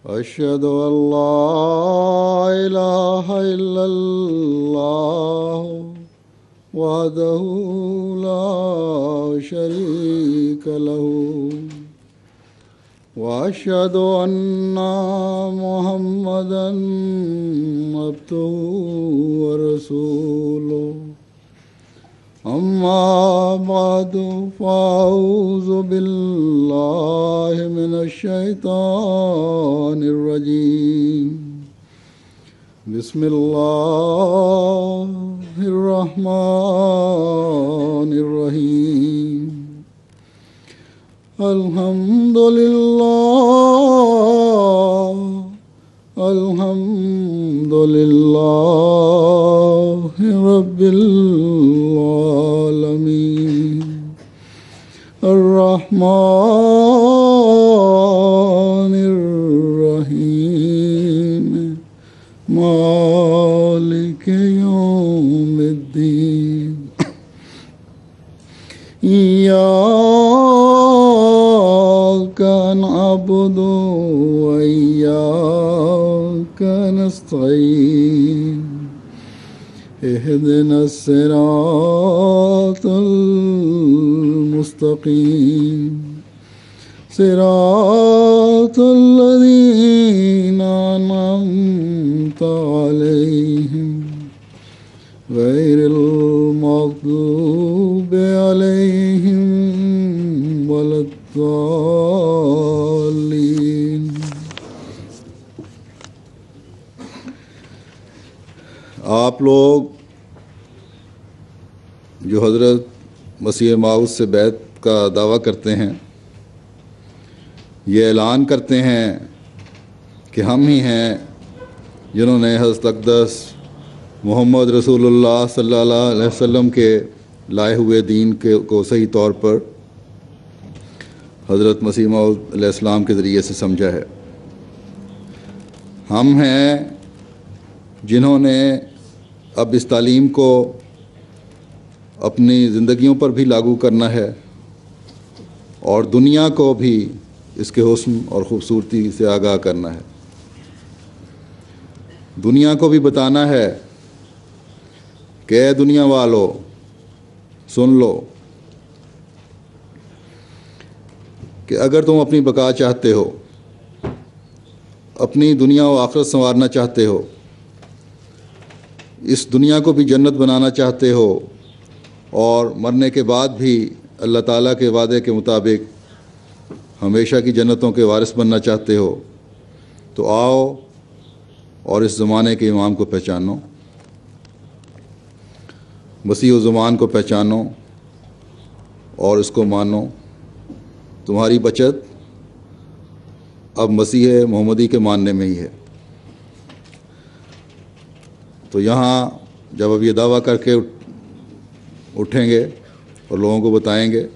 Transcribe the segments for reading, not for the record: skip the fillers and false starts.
أشهد أن لا إله إلا الله وحده لا شريك له وأشهد أن محمدا عبده ورسوله أما بعد فأعوذ بالله من الشيطان الرجيم بسم الله الرحمن الرحيم الحمد لله رب العالمين الرحمن الرحيم مالك يوم الدين إياك نعبد وإياك نستعين اهدنا الصراط المستقيم صراط الذين أنعمت عليهم غير المغضوب عليهم ولا الضالين آپ لوگ جو حضرت مسیح موعود سے بیعت کا دعویٰ کرتے ہیں، یہ اعلان کرتے ہیں کہ ہم ہی ہیں جنہوں نے حضرت اقدس محمد رسول اللہ صلی اللہ علیہ وسلم کے لائے ہوئے دین کو صحیح طور پر حضرت مسیح موعود علیہ السلام کے ذریعے سے سمجھا ہے۔ ہم ہیں جنہوں نے اب اس تعلیم کو اپنی زندگیوں پر بھی لاگو کرنا ہے اور دنیا کو بھی اس کے حسن اور خوبصورتی سے آگاہ کرنا ہے۔ دنیا کو بھی بتانا ہے کہ اے دنیا والو سن لو کہ اگر تم اپنی بقا چاہتے ہو، اپنی دنیا و آخرت سنوارنا چاہتے ہو، اس دنیا کو بھی جنت بنانا چاہتے ہو اور مرنے کے بعد بھی اللہ تعالیٰ کے وعدے کے مطابق ہمیشہ کی جنتوں کے وارث بننا چاہتے ہو، تو آؤ اور اس زمانے کے امام کو پہچانو، مسیح الزمان کو پہچانو اور اس کو مانو۔ تمہاری بچت اب مسیح محمدی کے ماننے میں ہی ہے۔ تو یہاں جب اب یہ دعویٰ کر کے اٹھیں گے اور لوگوں کو بتائیں گے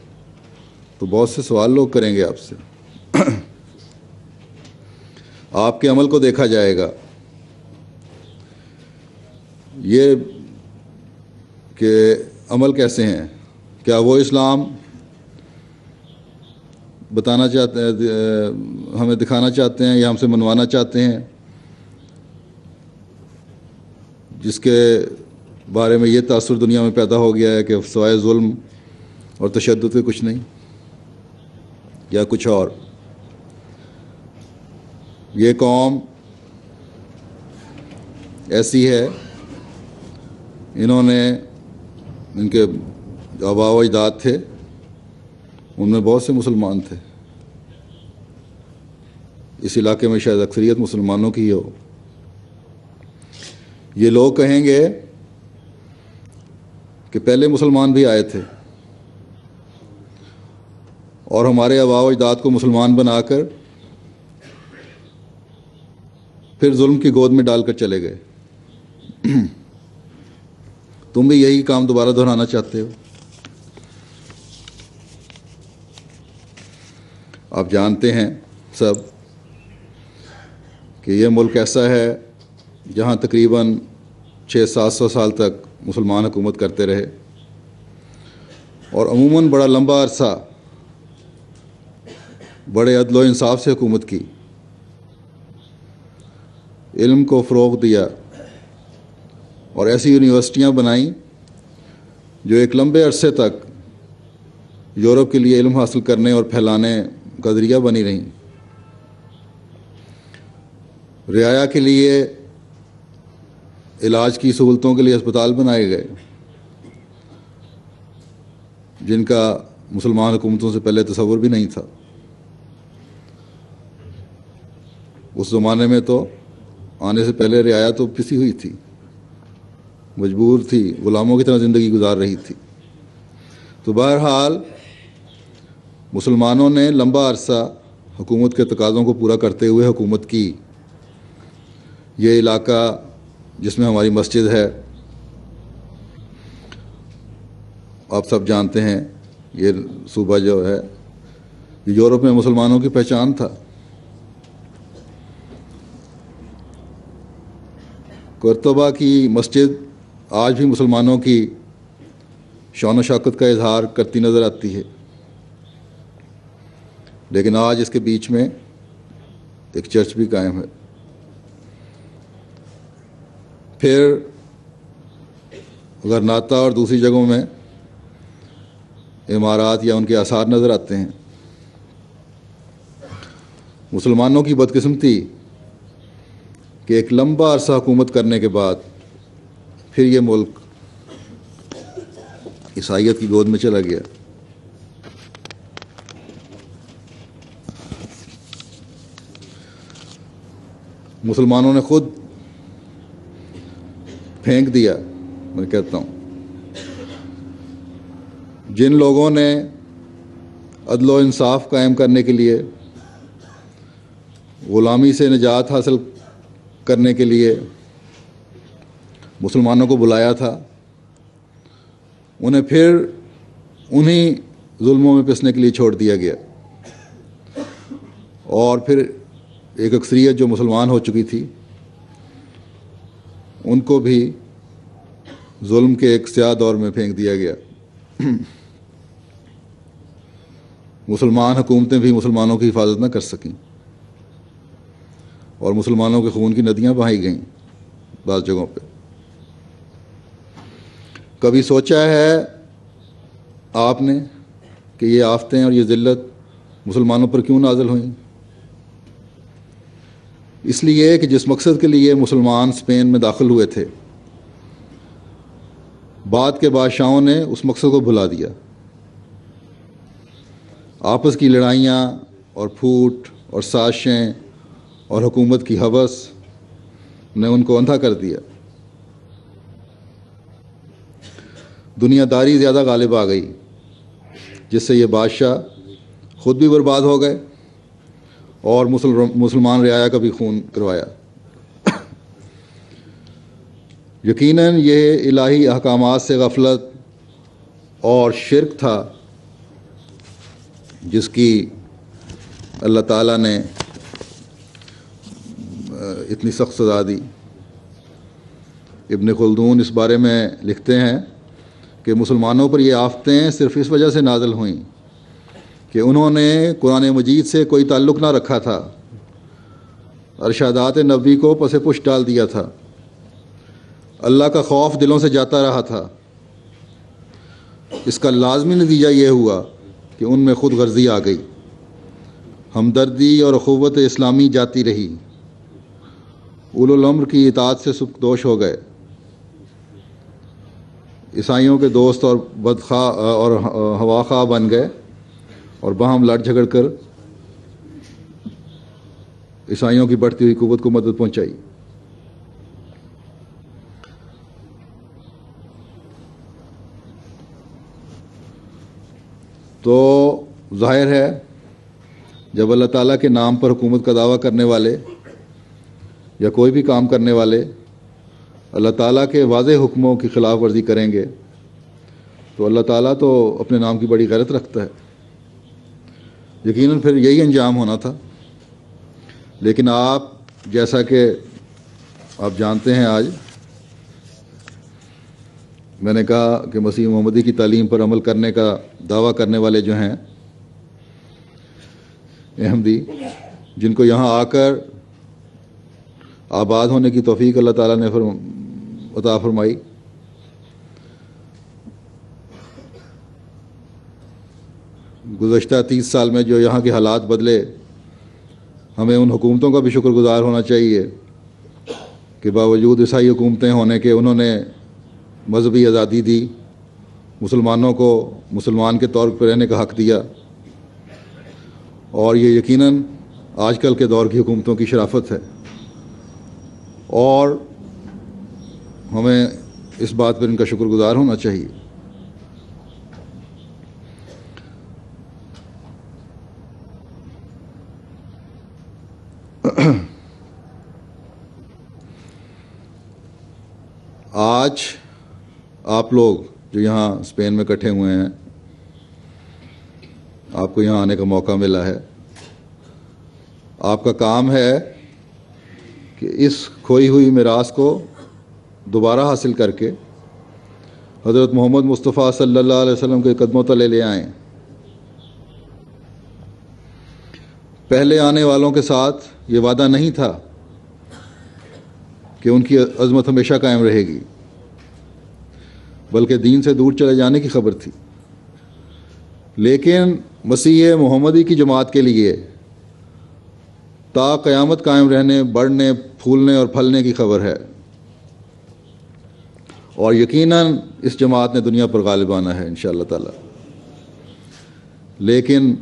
تو بہت سے سوال لوگ کریں گے آپ سے۔ آپ کے عمل کو دیکھا جائے گا، یہ کہ عمل کیسے ہیں، کیا وہ اسلام بتانا چاہتے ہیں، ہمیں دکھانا چاہتے ہیں یا ہم سے منوانا چاہتے ہیں، جس کے بارے میں یہ تاثر دنیا میں پیدا ہو گیا ہے کہ سوائے ظلم اور تشدد کے کچھ نہیں، یا کچھ اور۔ یہ قوم ایسی ہے، انہوں نے، ان کے آباء و اجداد تھے، ان میں بہت سے مسلمان تھے، اس علاقے میں شاید اکثریت مسلمانوں کی ہو۔ یہ لوگ کہیں گے کہ پہلے مسلمان بھی آئے تھے اور ہمارے آباء و اجداد کو مسلمان بنا کر پھر ظلم کی گود میں ڈال کر چلے گئے۔ تم بھی یہی کام دوبارہ دہرانا چاہتے ہو۔ آپ جانتے ہیں سب کہ یہ ملک ایسا ہے جہاں تقریباً 600-700 سال تک مسلمان حکومت کرتے رہے، اور عموماً بڑا لمبا عرصہ بڑے عدل و انصاف سے حکومت کی، علم کو فروغ دیا اور ایسی یونیورسٹیاں بنائیں جو ایک لمبے عرصے تک یورپ کے لیے علم حاصل کرنے اور پھیلانے کا ذریعہ بنی رہیں۔ رعایا کے لیے علاج کی سہولتوں کے لیے اسپتال بنائے گئے جن کا مسلمان حکومتوں سے پہلے تصور بھی نہیں تھا۔ اس زمانے میں تو آنے سے پہلے رعایا تو پسی ہوئی تھی، مجبور تھی، غلاموں کی طرح زندگی گزار رہی تھی۔ تو بہرحال مسلمانوں نے لمبا عرصہ حکومت کے تقاضوں کو پورا کرتے ہوئے حکومت کی۔ یہ علاقہ جس میں ہماری مسجد ہے آپ سب جانتے ہیں، یہ صوبہ جو ہے یہ یورپ میں مسلمانوں کی پہچان تھا۔ قرطبہ کی مسجد آج بھی مسلمانوں کی شان و شوکت کا اظہار کرتی نظر آتی ہے، لیکن آج اس کے بیچ میں ایک چرچ بھی قائم ہے۔ پھر غرناطہ اور دوسری جگہوں میں عمارات یا ان کے آثار نظر آتے ہیں۔ مسلمانوں کی بدقسمتی کہ ایک لمبا عرصہ حکومت کرنے کے بعد پھر یہ ملک عیسائیت کی گود میں چلا گیا۔ مسلمانوں نے خود پھینک دیا، میں کہتا ہوں، جن لوگوں نے عدل و انصاف قائم کرنے کے لیے، غلامی سے نجات حاصل کرنے کے لیے مسلمانوں کو بلایا تھا، انہیں پھر انہی ظلموں میں پسنے کے لیے چھوڑ دیا گیا، اور پھر ایک اکثریت جو مسلمان ہو چکی تھی ان کو بھی ظلم کے ایک سیاہ دور میں پھینک دیا گیا۔ مسلمان حکومتیں بھی مسلمانوں کی حفاظت نہ کر سکیں اور مسلمانوں کے خون کی ندیاں بہائی گئیں بعض جگہوں پہ۔ کبھی سوچا ہے آپ نے کہ یہ آفتیں اور یہ ذلت مسلمانوں پر کیوں نازل ہوئیں؟ اس لیے کہ جس مقصد کے لیے مسلمان اسپین میں داخل ہوئے تھے، بعد کے بادشاہوں نے اس مقصد کو بھلا دیا۔ آپس کی لڑائیاں اور پھوٹ اور سازشیں اور حکومت کی ہوس نے ان کو اندھا کر دیا۔ دنیا داری زیادہ غالب آ گئی، جس سے یہ بادشاہ خود بھی برباد ہو گئے اور مسلمان رعایا کا بھی خون کروایا۔ یقیناً یہ الہی احکامات سے غفلت اور شرک تھا جس کی اللہ تعالیٰ نے اتنی سخت سزا دی۔ ابن خلدون اس بارے میں لکھتے ہیں کہ مسلمانوں پر یہ آفتیں صرف اس وجہ سے نازل ہوئیں کہ انہوں نے قرآن مجید سے کوئی تعلق نہ رکھا تھا، ارشادات نبی کو پس پش ڈال دیا تھا، اللہ کا خوف دلوں سے جاتا رہا تھا۔ اس کا لازمی نتیجہ یہ ہوا کہ ان میں خود غرضی آ گئی، ہمدردی اور اخوت اسلامی جاتی رہی، اولو الامر کی اطاعت سے سبکدوش ہو گئے، عیسائیوں کے دوست اور بدخواہ اور ہواخواہ بن گئے اور باہم لڑ جھگڑ کر عیسائیوں کی بڑھتی ہوئی قوت کو مدد پہنچائی۔ تو ظاہر ہے جب اللہ تعالیٰ کے نام پر حکومت کا دعویٰ کرنے والے یا کوئی بھی کام کرنے والے اللہ تعالیٰ کے واضح حکموں کی خلاف ورزی کریں گے تو اللہ تعالیٰ تو اپنے نام کی بڑی غیرت رکھتا ہے، یقیناً پھر یہی انجام ہونا تھا۔ لیکن آپ جیسا کہ آپ جانتے ہیں، آج میں نے کہا کہ مسیح محمدی کی تعلیم پر عمل کرنے کا دعویٰ کرنے والے جو ہیں احمدی، جن کو یہاں آ کر آباد ہونے کی توفیق اللہ تعالیٰ نے عطا فرمائی۔ گزشتہ 30 سال میں جو یہاں کے حالات بدلے، ہمیں ان حکومتوں کا بھی شکر گزار ہونا چاہیے کہ باوجود عیسائی حکومتیں ہونے کے انہوں نے مذہبی آزادی دی، مسلمانوں کو مسلمان کے طور پر رہنے کا حق دیا، اور یہ یقیناً آج کل کے دور کی حکومتوں کی شرافت ہے، اور ہمیں اس بات پر ان کا شکر گزار ہونا چاہیے۔ آج آپ لوگ جو یہاں اسپین میں اکٹھے ہوئے ہیں، آپ کو یہاں آنے کا موقع ملا ہے، آپ کا کام ہے کہ اس کھوئی ہوئی میراث کو دوبارہ حاصل کر کے حضرت محمد مصطفیٰ صلی اللہ علیہ وسلم کے قدموں تلے لے آئیں۔ پہلے آنے والوں کے ساتھ یہ وعدہ نہیں تھا کہ ان کی عظمت ہمیشہ قائم رہے گی، بلکہ دین سے دور چلے جانے کی خبر تھی، لیکن مسیح محمدی کی جماعت کے لیے تا قیامت قائم رہنے، بڑھنے، پھولنے اور پھلنے کی خبر ہے، اور یقیناً اس جماعت نے دنیا پر غالب آنا ہے انشاءاللہ تعالی، لیکن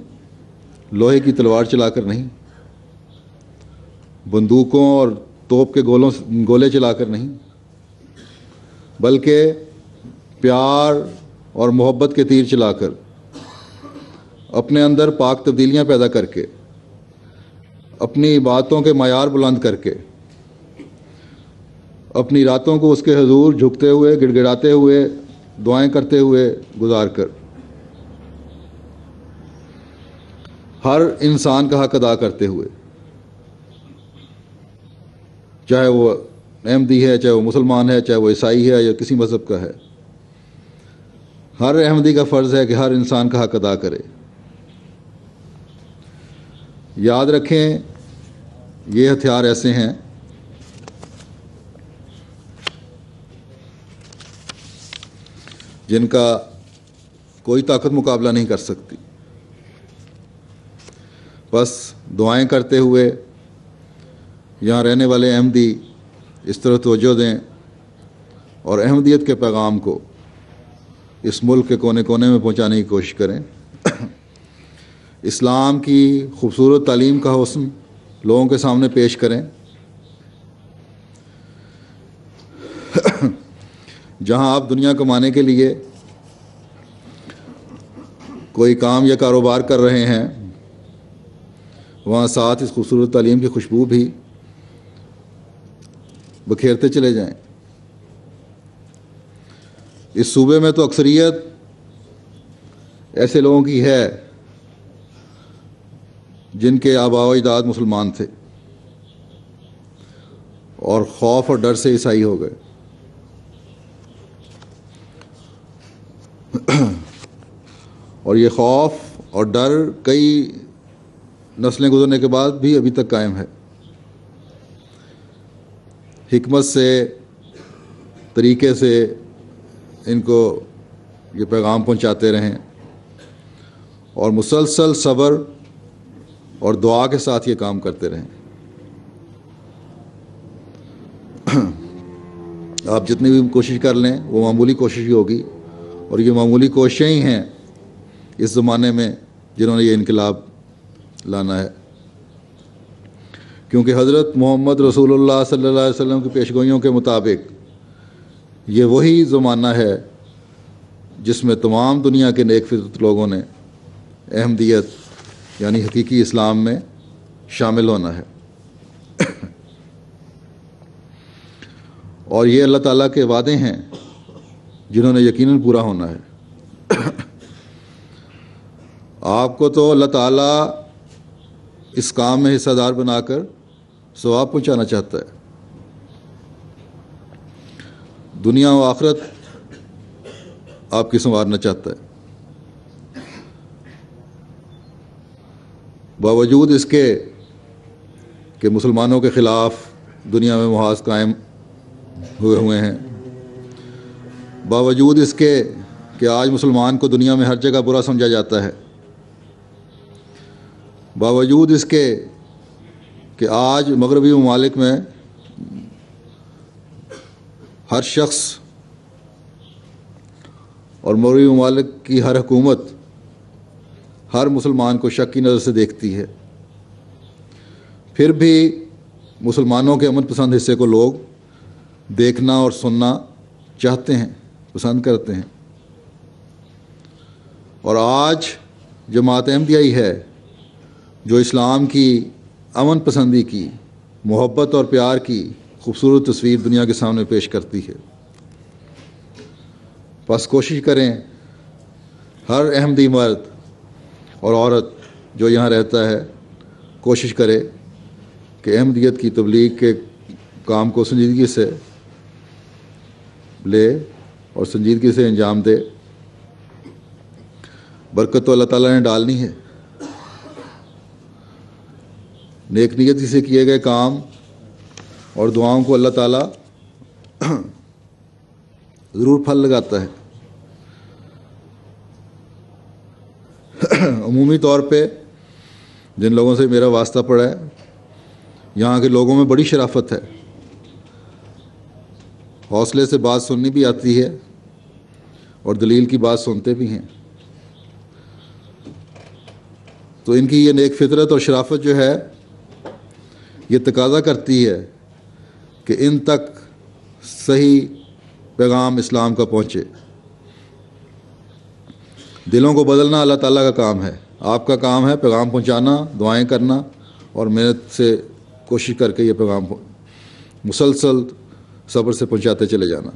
لوہے کی تلوار چلا کر نہیں، بندوقوں اور توپ کے گولے چلا کر نہیں، بلکہ پیار اور محبت کے تیر چلا کر، اپنے اندر پاک تبدیلیاں پیدا کر کے، اپنی باتوں کے معیار بلند کر کے، اپنی راتوں کو اس کے حضور جھکتے ہوئے، گڑ گڑاتے ہوئے، دعائیں کرتے ہوئے گزار کر ہر انسان کا حق ادا کرتے ہوئے، چاہے وہ احمدی ہے، چاہے وہ مسلمان ہے، چاہے وہ عیسائی ہے یا کسی مذہب کا ہے، ہر احمدی کا فرض ہے کہ ہر انسان کا حق ادا کرے۔ یاد رکھیں، یہ ہتھیار ایسے ہیں جن کا کوئی طاقت مقابلہ نہیں کر سکتی، بس دعائیں کرتے ہوئے یہاں رہنے والے احمدی اس طرح توجہ دیں اور احمدیت کے پیغام کو اس ملک کے کونے کونے میں پہنچانے کی کوشش کریں، اسلام کی خوبصورت تعلیم کا حسن لوگوں کے سامنے پیش کریں، جہاں آپ دنیا کمانے کے لیے کوئی کام یا کاروبار کر رہے ہیں، وہاں ساتھ اس خوبصورت تعلیم کی خوشبو بھی بکھیرتے چلے جائیں۔ اس صوبے میں تو اکثریت ایسے لوگوں کی ہے جن کے آباء و اجداد مسلمان تھے اور خوف اور ڈر سے عیسائی ہو گئے، اور یہ خوف اور ڈر کئی نسلیں گزرنے کے بعد بھی ابھی تک قائم ہے۔ حکمت سے، طریقے سے ان کو یہ پیغام پہنچاتے رہیں، اور مسلسل صبر اور دعا کے ساتھ یہ کام کرتے رہیں۔ آپ جتنی بھی کوشش کر لیں وہ معمولی کوشش ہی ہوگی، اور یہ معمولی کوششیں ہی ہیں اس زمانے میں جنہوں نے یہ انقلاب لانا ہے، کیونکہ حضرت محمد رسول اللہ صلی اللہ علیہ وسلم کی پیشگوئیوں کے مطابق یہ وہی زمانہ ہے جس میں تمام دنیا کے نیک فطرت لوگوں نے احمدیت یعنی حقیقی اسلام میں شامل ہونا ہے، اور یہ اللہ تعالیٰ کے وعدے ہیں جنہوں نے یقیناً پورا ہونا ہے۔ آپ کو تو اللہ تعالیٰ اس کام میں حصہ دار بنا کر ثواب پہنچانا چاہتا ہے، دنیا و آخرت آپ کی سنوارنا چاہتا ہے۔ باوجود اس کے کہ مسلمانوں کے خلاف دنیا میں محاذ قائم ہوئے ہیں، باوجود اس کے کہ آج مسلمان کو دنیا میں ہر جگہ برا سمجھا جاتا ہے، باوجود اس کے کہ آج مغربی ممالک میں ہر شخص اور مغربی ممالک کی ہر حکومت ہر مسلمان کو شک کی نظر سے دیکھتی ہے، پھر بھی مسلمانوں کے امن پسند حصے کو لوگ دیکھنا اور سننا چاہتے ہیں، پسند کرتے ہیں۔ اور آج جماعت احمدیہ ہی ہے جو اسلام کی امن پسندی کی، محبت اور پیار کی خوبصورت تصویر دنیا کے سامنے پیش کرتی ہے۔ بس کوشش کریں ہر احمدی مرد اور عورت جو یہاں رہتا ہے کوشش کرے کہ احمدیت کی تبلیغ کے کام کو سنجیدگی سے لے اور سنجیدگی سے انجام دے۔ برکت تو اللہ تعالیٰ نے ڈالنی ہے، نیک نیتی سے کیے گئے کام اور دعاؤں کو اللہ تعالیٰ ضرور پھل لگاتا ہے۔ عمومی طور پہ جن لوگوں سے میرا واسطہ پڑا ہے، یہاں کے لوگوں میں بڑی شرافت ہے، حوصلے سے بات سننی بھی آتی ہے اور دلیل کی بات سنتے بھی ہیں۔ تو ان کی یہ نیک فطرت اور شرافت جو ہے یہ تقاضا کرتی ہے کہ ان تک صحیح پیغام اسلام کا پہنچے۔ دلوں کو بدلنا اللہ تعالیٰ کا کام ہے، آپ کا کام ہے پیغام پہنچانا، دعائیں کرنا اور محنت سے کوشش کر کے یہ پیغام مسلسل صبر سے پہنچاتے چلے جانا۔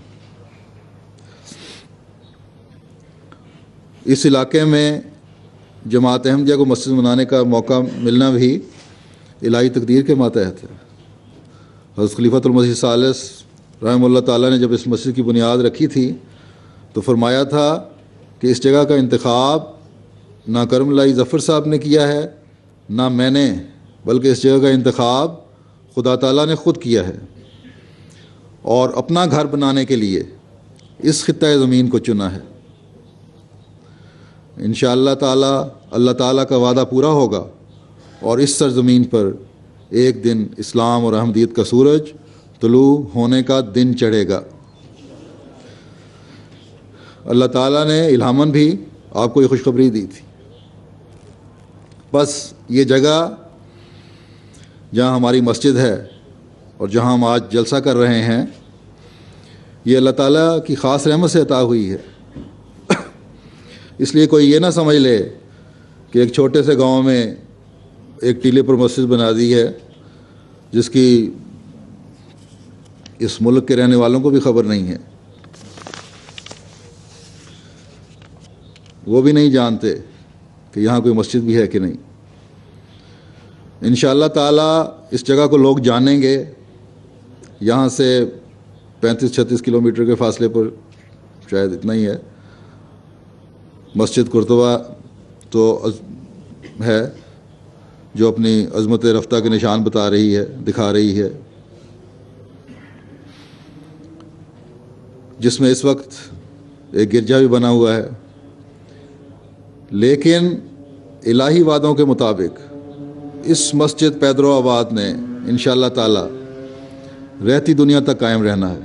اس علاقے میں جماعت احمدیہ کو مسجد بنانے کا موقع ملنا بھی الہی تقدیر کے ماتحت ہے۔ حضرت خلیفۃ المسیح ثالث رحمہ اللہ تعالیٰ نے جب اس مسجد کی بنیاد رکھی تھی تو فرمایا تھا کہ اس جگہ کا انتخاب نہ کرم اللہ ظفر صاحب نے کیا ہے نہ میں نے، بلکہ اس جگہ کا انتخاب خدا تعالیٰ نے خود کیا ہے اور اپنا گھر بنانے کے لیے اس خطۂ زمین کو چنا ہے۔ انشاءاللہ تعالیٰ اللہ تعالیٰ کا وعدہ پورا ہوگا اور اس سرزمین پر ایک دن اسلام اور احمدیت کا سورج طلوع ہونے کا دن چڑھے گا۔ اللہ تعالیٰ نے الہاماً بھی آپ کو یہ خوشخبری دی تھی۔ بس یہ جگہ جہاں ہماری مسجد ہے اور جہاں ہم آج جلسہ کر رہے ہیں یہ اللہ تعالیٰ کی خاص رحمت سے عطا ہوئی ہے، اس لیے کوئی یہ نہ سمجھ لے کہ ایک چھوٹے سے گاؤں میں ایک ٹیلے پر مسجد بنا دی ہے جس کی اس ملک کے رہنے والوں کو بھی خبر نہیں ہے، وہ بھی نہیں جانتے کہ یہاں کوئی مسجد بھی ہے کہ نہیں۔ انشاءاللہ تعالیٰ اس جگہ کو لوگ جانیں گے۔ یہاں سے 35-36 کلومیٹر کے فاصلے پر شاید اتنا ہی ہے مسجد قرطبہ تو ہے جو اپنی عظمت رفتہ کے نشان بتا رہی ہے، دکھا رہی ہے، جس میں اس وقت ایک گرجا بھی بنا ہوا ہے۔ لیکن الہی وعدوں کے مطابق اس مسجد پیدر و آباد نے انشاءاللہ تعالی رہتی دنیا تک قائم رہنا ہے۔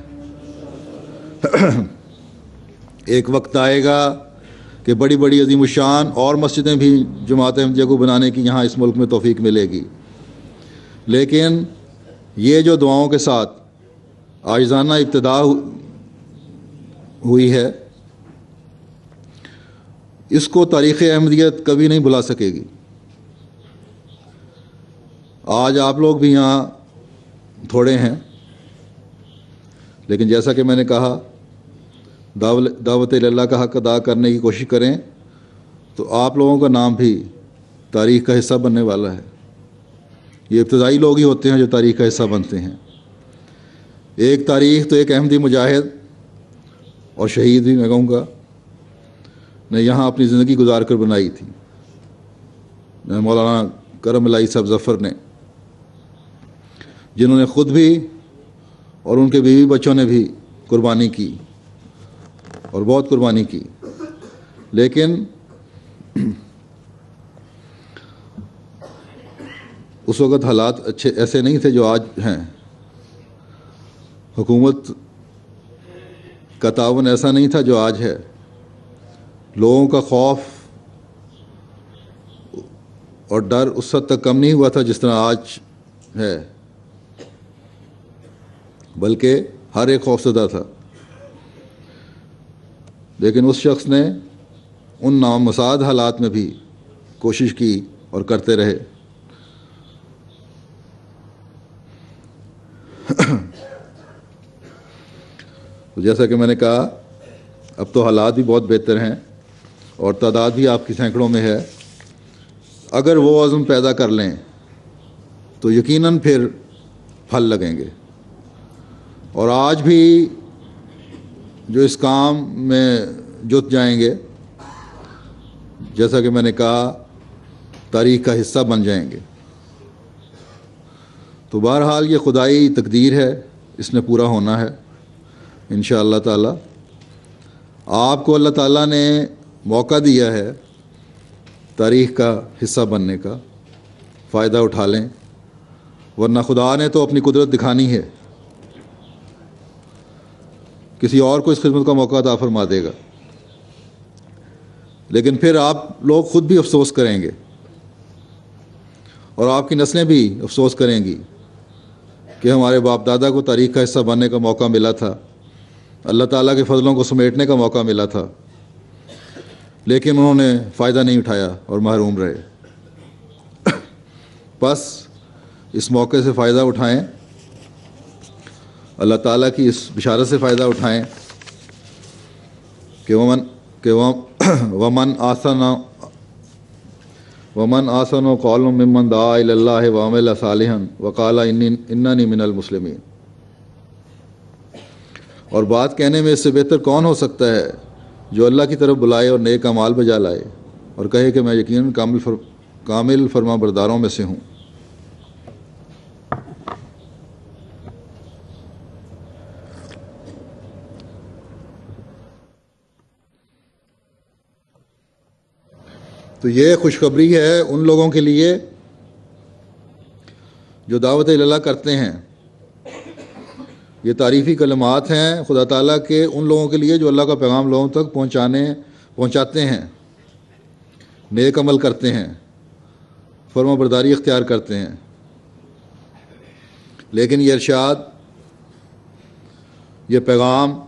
ایک وقت آئے گا کہ بڑی بڑی عظیم الشان اور مسجدیں بھی جماعت احمدیہ کو بنانے کی یہاں اس ملک میں توفیق ملے گی، لیکن یہ جو دعاؤں کے ساتھ عاجزانہ ابتدا ہوئی ہے اس کو تاریخ احمدیت کبھی نہیں بھلا سکے گی۔ آج آپ لوگ بھی یہاں تھوڑے ہیں، لیکن جیسا کہ میں نے کہا دعوت اللہ کا حق ادا کرنے کی کوشش کریں تو آپ لوگوں کا نام بھی تاریخ کا حصہ بننے والا ہے۔ یہ ابتدائی لوگ ہی ہوتے ہیں جو تاریخ کا حصہ بنتے ہیں۔ ایک تاریخ تو ایک احمدی مجاہد اور شہید بھی میں کہوں گا نے یہاں اپنی زندگی گزار کر بنائی تھی، مولانا کرم اللہ صاحب ظفر نے، جنہوں نے خود بھی اور ان کے بیوی بچوں نے بھی قربانی کی اور بہت قربانی کی، لیکن اس وقت حالات ایسے نہیں تھے جو آج ہیں۔ حکومت کا تعاون ایسا نہیں تھا جو آج ہے۔ لوگوں کا خوف اور ڈر اس حد تک کم نہیں ہوا تھا جس طرح آج ہے، بلکہ ہر ایک خوفزدہ تھا۔ لیکن اس شخص نے ان نامساعد حالات میں بھی کوشش کی اور کرتے رہے۔ تو جیسا کہ میں نے کہا، اب تو حالات بھی بہت بہتر ہیں اور تعداد بھی آپ کی سینکڑوں میں ہے۔ اگر وہ عزم پیدا کر لیں تو یقیناً پھر پھل لگیں گے۔ اور آج بھی جو اس کام میں جت جائیں گے، جیسا کہ میں نے کہا، تاریخ کا حصہ بن جائیں گے۔ تو بہرحال یہ خدائی تقدیر ہے، اس نے پورا ہونا ہے انشاءاللہ تعالی۔ آپ کو اللہ تعالیٰ نے موقع دیا ہے تاریخ کا حصہ بننے کا، فائدہ اٹھا لیں، ورنہ خدا نے تو اپنی قدرت دکھانی ہے، کسی اور کو اس خدمت کا موقع عطا فرما دے گا۔ لیکن پھر آپ لوگ خود بھی افسوس کریں گے اور آپ کی نسلیں بھی افسوس کریں گی کہ ہمارے باپ دادا کو تاریخ کا حصہ بننے کا موقع ملا تھا، اللہ تعالیٰ کے فضلوں کو سمیٹنے کا موقع ملا تھا، لیکن انہوں نے فائدہ نہیں اٹھایا اور محروم رہے۔ بس اس موقع سے فائدہ اٹھائیں، اللہ تعالیٰ کی اس بشارت سے فائدہ اٹھائیں کہ ومن آسن قول ممن دعا الی اللہ وعمل صالحا وقال اننی من المسلمین۔ اور بات کہنے میں اس سے بہتر کون ہو سکتا ہے جو اللہ کی طرف بلائے اور نیک اعمال بجا لائے اور کہے کہ میں یقیناً کامل فرما برداروں میں سے ہوں۔ تو یہ خوشخبری ہے ان لوگوں کے لیے جو دعوت اللہ کرتے ہیں، یہ تعریفی کلمات ہیں خدا تعالیٰ کے ان لوگوں کے لیے جو اللہ کا پیغام لوگوں تک پہنچاتے ہیں، نیک عمل کرتے ہیں، فرما برداری اختیار کرتے ہیں۔ لیکن یہ ارشاد، یہ پیغام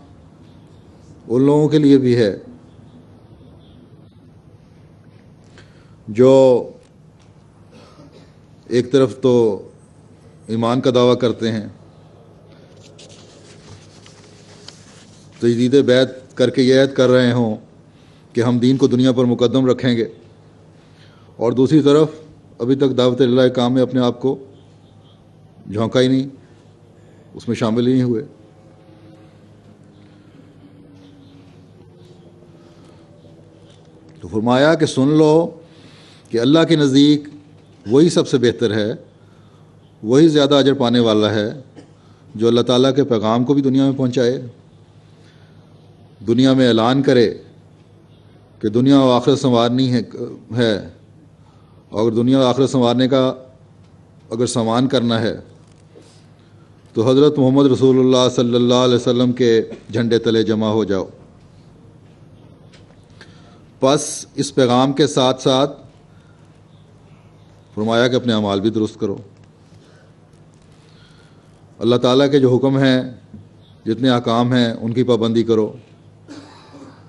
ان لوگوں کے لیے بھی ہے جو ایک طرف تو ایمان کا دعویٰ کرتے ہیں، تجدید بیعت کر کے یہ عہد کر رہے ہوں کہ ہم دین کو دنیا پر مقدم رکھیں گے، اور دوسری طرف ابھی تک دعوت اللہ کے کام میں اپنے آپ کو جھونکا ہی نہیں، اس میں شامل ہی نہیں ہوئے۔ تو فرمایا کہ سن لو کہ اللہ کے نزدیک وہی سب سے بہتر ہے، وہی زیادہ اجر پانے والا ہے جو اللہ تعالیٰ کے پیغام کو بھی دنیا میں پہنچائے، دنیا میں اعلان کرے کہ دنیا و آخرت سنوارنی ہے، اور دنیا و آخرت سنوارنے کا اگر سامان کرنا ہے تو حضرت محمد رسول اللہ صلی اللہ علیہ وسلم کے جھنڈے تلے جمع ہو جاؤ۔ پس اس پیغام کے ساتھ ساتھ فرمایا کہ اپنے اعمال بھی درست کرو، اللہ تعالیٰ کے جو حکم ہیں، جتنے احکام ہیں، ان کی پابندی کرو،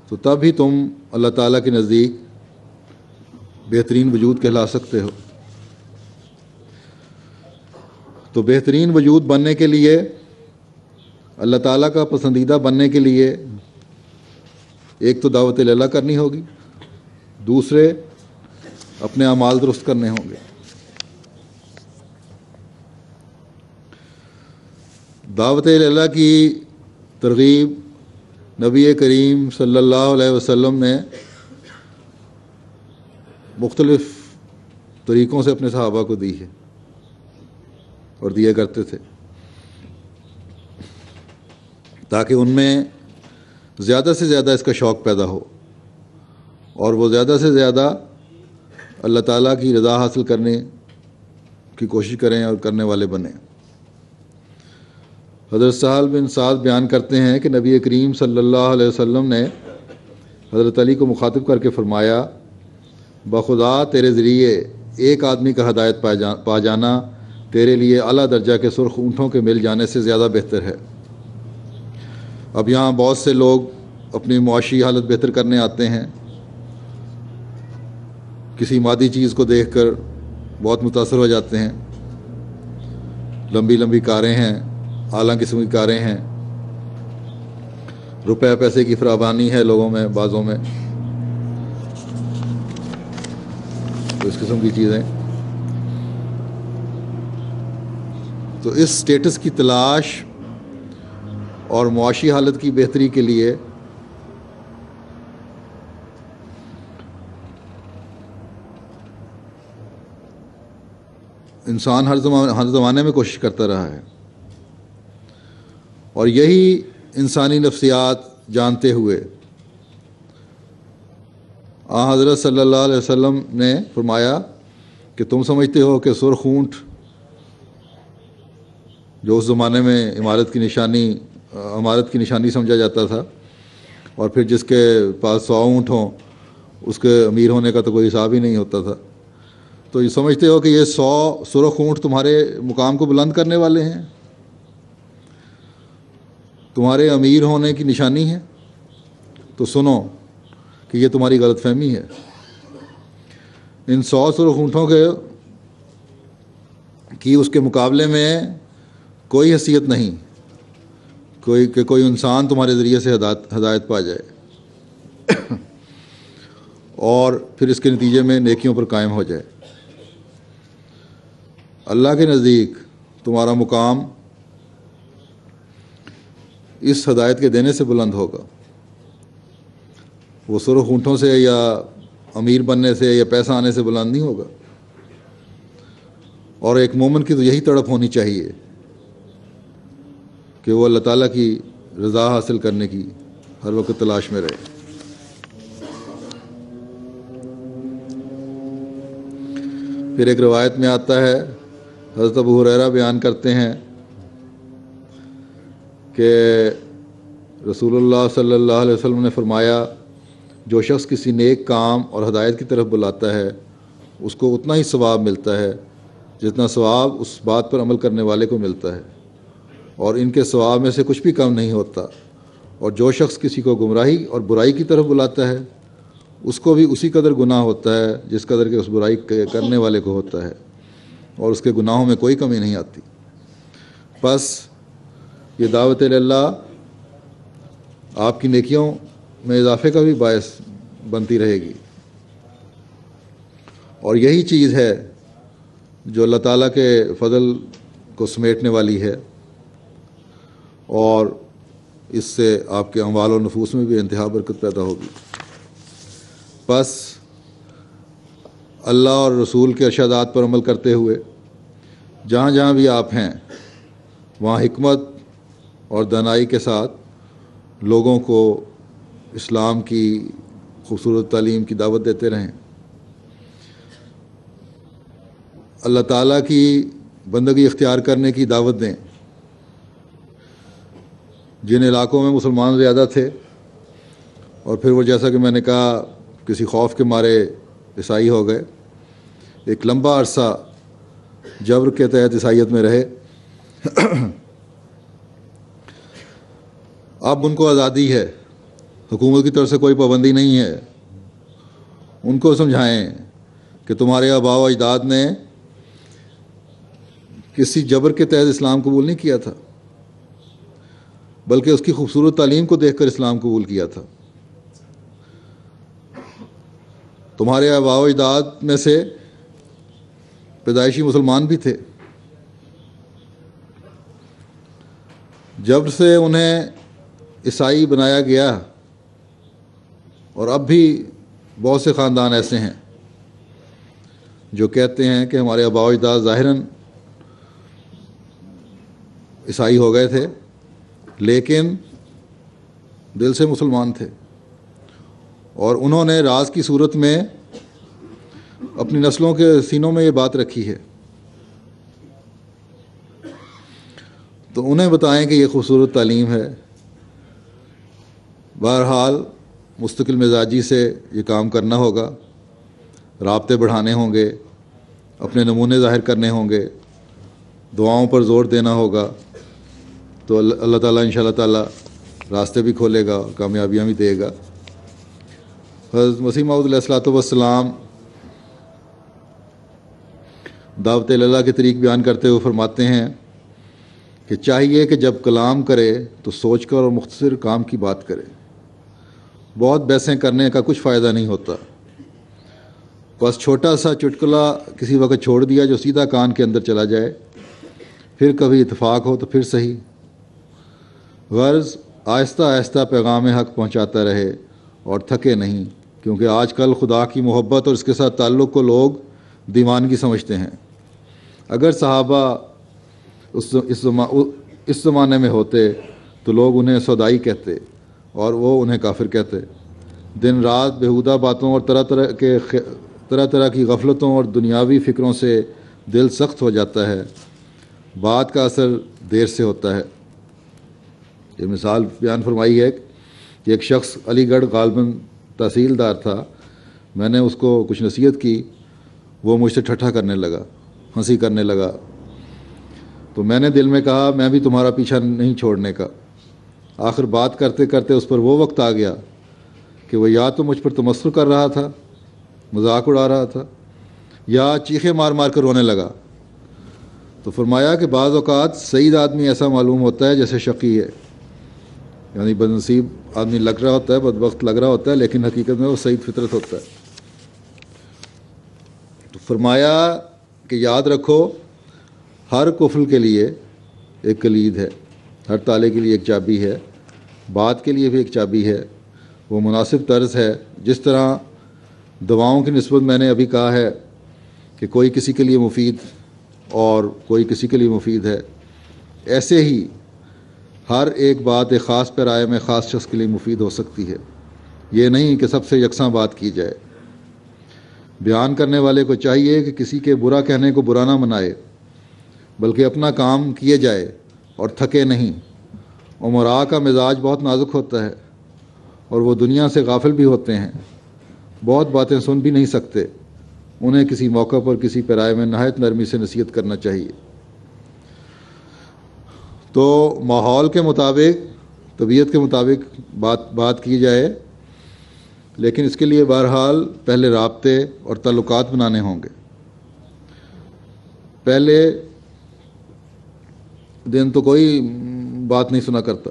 تو تب ہی تم اللہ تعالیٰ کے نزدیک بہترین وجود کہلا سکتے ہو۔ تو بہترین وجود بننے کے لیے، اللہ تعالیٰ کا پسندیدہ بننے کے لیے، ایک تو دعوت اللہ کرنی ہوگی، دوسرے اپنے اعمال درست کرنے ہوں گے۔ دعوت اللہ کی ترغیب نبی کریم صلی اللہ علیہ وسلم نے مختلف طریقوں سے اپنے صحابہ کو دی ہے اور دیا کرتے تھے۔ تاکہ ان میں زیادہ سے زیادہ اس کا شوق پیدا ہو اور وہ زیادہ سے زیادہ اللہ تعالیٰ کی رضا حاصل کرنے کی کوشش کریں اور کرنے والے بنیں۔ حضرت سہل بن سعد بیان کرتے ہیں کہ نبی کریم صلی اللہ علیہ وسلم نے حضرت علی کو مخاطب کر کے فرمایا، بخدا تیرے ذریعے ایک آدمی کا ہدایت پا جانا تیرے لیے اعلیٰ درجہ کے سرخ اونٹوں کے مل جانے سے زیادہ بہتر ہے۔ اب یہاں بہت سے لوگ اپنی معاشی حالت بہتر کرنے آتے ہیں، کسی مادی چیز کو دیکھ کر بہت متاثر ہو جاتے ہیں، لمبی لمبی کاریں ہیں، اعلیٰ قسم کی کاریں ہیں، روپے پیسے کی فراوانی ہے لوگوں میں، بعضوں میں تو اس قسم کی چیزیں، تو اس سٹیٹس کی تلاش اور معاشی حالت کی بہتری کے لیے انسان ہر زمانے میں کوشش کرتا رہا ہے، اور یہی انسانی نفسیات جانتے ہوئے حضرت صلی اللہ علیہ وسلم نے فرمایا کہ تم سمجھتے ہو کہ سرخ اونٹ جو اس زمانے میں عمارت کی نشانی سمجھا جاتا تھا، اور پھر جس کے پاس 100 اونٹ ہوں اس کے امیر ہونے کا تو کوئی حساب ہی نہیں ہوتا تھا، تو یہ سمجھتے ہو کہ یہ 100 سرخ اونٹ تمہارے مقام کو بلند کرنے والے ہیں، تمہارے امیر ہونے کی نشانی ہے؟ تو سنو کہ یہ تمہاری غلط فہمی ہے۔ ان 100 سرخ اونٹوں کی اس کے مقابلے میں کوئی حیثیت نہیں کہ کوئی انسان تمہارے ذریعے سے ہدایت پا جائے اور پھر اس کے نتیجے میں نیکیوں پر قائم ہو جائے۔ اللہ کے نزدیک تمہارا مقام اس ہدایت کے دینے سے بلند ہوگا، وہ سرخ اونٹوں سے یا امیر بننے سے یا پیسہ آنے سے بلند نہیں ہوگا۔ اور ایک مومن کی تو یہی تڑپ ہونی چاہیے کہ وہ اللہ تعالیٰ کی رضا حاصل کرنے کی ہر وقت تلاش میں رہے۔ پھر ایک روایت میں آتا ہے، حضرت ابو ہریرہ بیان کرتے ہیں کہ رسول اللہ صلی اللہ علیہ وسلم نے فرمایا، جو شخص کسی نیک کام اور ہدایت کی طرف بلاتا ہے اس کو اتنا ہی ثواب ملتا ہے جتنا ثواب اس بات پر عمل کرنے والے کو ملتا ہے، اور ان کے ثواب میں سے کچھ بھی کم نہیں ہوتا، اور جو شخص کسی کو گمراہی اور برائی کی طرف بلاتا ہے اس کو بھی اسی قدر گناہ ہوتا ہے جس قدر کہ اس برائی کرنے والے کو ہوتا ہے، اور اس کے گناہوں میں کوئی کمی نہیں آتی۔ بس یہ دعوت اللہ آپ کی نیکیوں میں اضافے کا بھی باعث بنتی رہے گی، اور یہی چیز ہے جو اللہ تعالیٰ کے فضل کو سمیٹنے والی ہے، اور اس سے آپ کے اموال و نفوس میں بھی انتہا برکت پیدا ہوگی۔ بس اللہ اور رسول کے ارشادات پر عمل کرتے ہوئے جہاں جہاں بھی آپ ہیں وہاں حکمت اور دانائی کے ساتھ لوگوں کو اسلام کی خوبصورت تعلیم کی دعوت دیتے رہیں، اللہ تعالیٰ کی بندگی اختیار کرنے کی دعوت دیں۔ جن علاقوں میں مسلمان زیادہ تھے اور پھر وہ جیسا کہ میں نے کہا کسی خوف کے مارے عیسائی ہو گئے، ایک لمبا عرصہ جبر کے تحت عیسائیت میں رہے، اب ان کو آزادی ہے، حکومت کی طرف سے کوئی پابندی نہیں ہے۔ ان کو سمجھائیں کہ تمہارے آباء و اجداد نے کسی جبر کے تحت اسلام قبول نہیں کیا تھا، بلکہ اس کی خوبصورت تعلیم کو دیکھ کر اسلام قبول کیا تھا۔ تمہارے آباء و اجداد میں سے پیدائشی مسلمان بھی تھے، جب سے انہیں عیسائی بنایا گیا، اور اب بھی بہت سے خاندان ایسے ہیں جو کہتے ہیں کہ ہمارے آباء و اجداد ظاہراً عیسائی ہو گئے تھے، لیکن دل سے مسلمان تھے، اور انہوں نے راز کی صورت میں اپنی نسلوں کے سینوں میں یہ بات رکھی ہے، تو انہیں بتائیں کہ یہ خوبصورت تعلیم ہے۔ بہرحال مستقل مزاجی سے یہ کام کرنا ہوگا، رابطے بڑھانے ہوں گے، اپنے نمونے ظاہر کرنے ہوں گے، دعاؤں پر زور دینا ہوگا، تو اللہ تعالیٰ انشاءاللہ تعالیٰ راستے بھی کھولے گا اور کامیابیاں بھی دے گا۔ حضرت مسیح موعود علیہ الصلوۃ والسلام دعوت اللہ کے طریق بیان کرتے ہوئے فرماتے ہیں کہ چاہیے کہ جب کلام کرے تو سوچ کر اور مختصر کام کی بات کرے، بہت بحثیں کرنے کا کچھ فائدہ نہیں ہوتا، بس چھوٹا سا چٹکلا کسی وقت چھوڑ دیا جو سیدھا کان کے اندر چلا جائے، پھر کبھی اتفاق ہو تو پھر صحیح، غرض آہستہ آہستہ پیغام حق پہنچاتا رہے اور تھکے نہیں، کیونکہ آج کل خدا کی محبت اور اس کے ساتھ تعلق کو لوگ دیوانگی سمجھتے ہیں۔ اگر صحابہ اس زمانے میں ہوتے تو لوگ انہیں سودائی کہتے اور وہ انہیں کافر کہتے۔ دن رات بیہودہ باتوں اور طرح طرح کی غفلتوں اور دنیاوی فکروں سے دل سخت ہو جاتا ہے، بات کا اثر دیر سے ہوتا ہے۔ یہ مثال بیان فرمائی ہے کہ ایک شخص علی گڑھ غالباً تحصیلدار تھا، میں نے اس کو کچھ نصیحت کی، وہ مجھ سے ٹھٹھا کرنے لگا، ہنسی کرنے لگا، تو میں نے دل میں کہا میں بھی تمہارا پیچھا نہیں چھوڑنے کا۔ آخر بات کرتے کرتے اس پر وہ وقت آ گیا کہ وہ یا تو مجھ پر تمسخر کر رہا تھا، مذاق اڑا رہا تھا، یا چیخیں مار مار کر رونے لگا۔ تو فرمایا کہ بعض اوقات سعید آدمی ایسا معلوم ہوتا ہے جیسے شقی ہے، یعنی بدنصیب آدمی لگ رہا ہوتا ہے، بدبخت لگ رہا ہوتا ہے، لیکن حقیقت میں وہ سعید فطرت ہوتا ہے۔ تو فرمایا کہ یاد رکھو ہر قفل کے لیے ایک کلید ہے، ہر تالے کے لیے ایک چابی ہے، بات کے لیے بھی ایک چابی ہے، وہ مناسب طرز ہے۔ جس طرح دواؤں کی نسبت میں نے ابھی کہا ہے کہ کوئی کسی کے لیے مفید اور کوئی کسی کے لیے مفید ہے، ایسے ہی ہر ایک بات ایک خاص پیرائے میں خاص شخص کے لیے مفید ہو سکتی ہے۔ یہ نہیں کہ سب سے یکساں بات کی جائے۔ بیان کرنے والے کو چاہیے کہ کسی کے برا کہنے کو برا نہ منائے، بلکہ اپنا کام کیے جائے اور تھکے نہیں۔ امراء کا مزاج بہت نازک ہوتا ہے اور وہ دنیا سے غافل بھی ہوتے ہیں، بہت باتیں سن بھی نہیں سکتے، انہیں کسی موقع پر کسی پیرائے میں نہایت نرمی سے نصیحت کرنا چاہیے۔ تو ماحول کے مطابق، طبیعت کے مطابق بات کی جائے، لیکن اس کے لیے بہرحال پہلے رابطے اور تعلقات بنانے ہوں گے۔ پہلے دن تو کوئی بات نہیں سنا کرتا،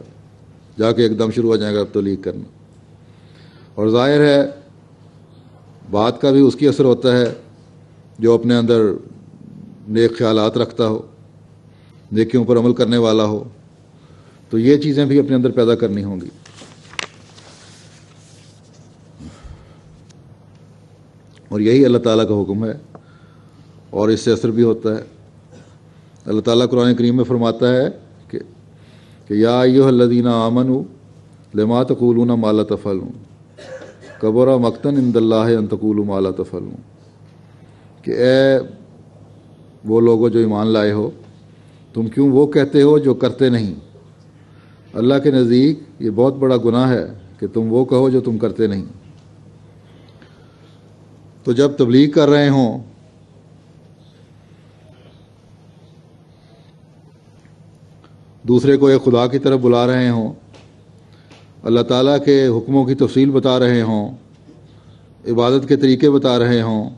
جا کے ایک دم شروع ہو جائے گا تبلیغ کرنا، اور ظاہر ہے بات کا بھی اس کی اثر ہوتا ہے جو اپنے اندر نیک خیالات رکھتا ہو، نیکیوں پر عمل کرنے والا ہو، تو یہ چیزیں بھی اپنے اندر پیدا کرنی ہوں گی۔ اور یہی اللہ تعالیٰ کا حکم ہے، اور اس سے اثر بھی ہوتا ہے۔ اللہ تعالیٰ قرآن کریم میں فرماتا ہے کہ یا ایھا الذین آمنوا لما تقولون ما لا تفعلون کبر مقتا عند اللہ ان تقولوا ما لا تفعلون، کہ اے وہ لوگوں جو ایمان لائے ہو، تم کیوں وہ کہتے ہو جو کرتے نہیں؟ اللہ کے نزدیک یہ بہت بڑا گناہ ہے کہ تم وہ کہو جو تم کرتے نہیں۔ تو جب تبلیغ کر رہے ہوں دوسرے کو ایک خدا کی طرف بلا رہے ہوں، اللہ تعالیٰ کے حکموں کی تفصیل بتا رہے ہوں، عبادت کے طریقے بتا رہے ہوں،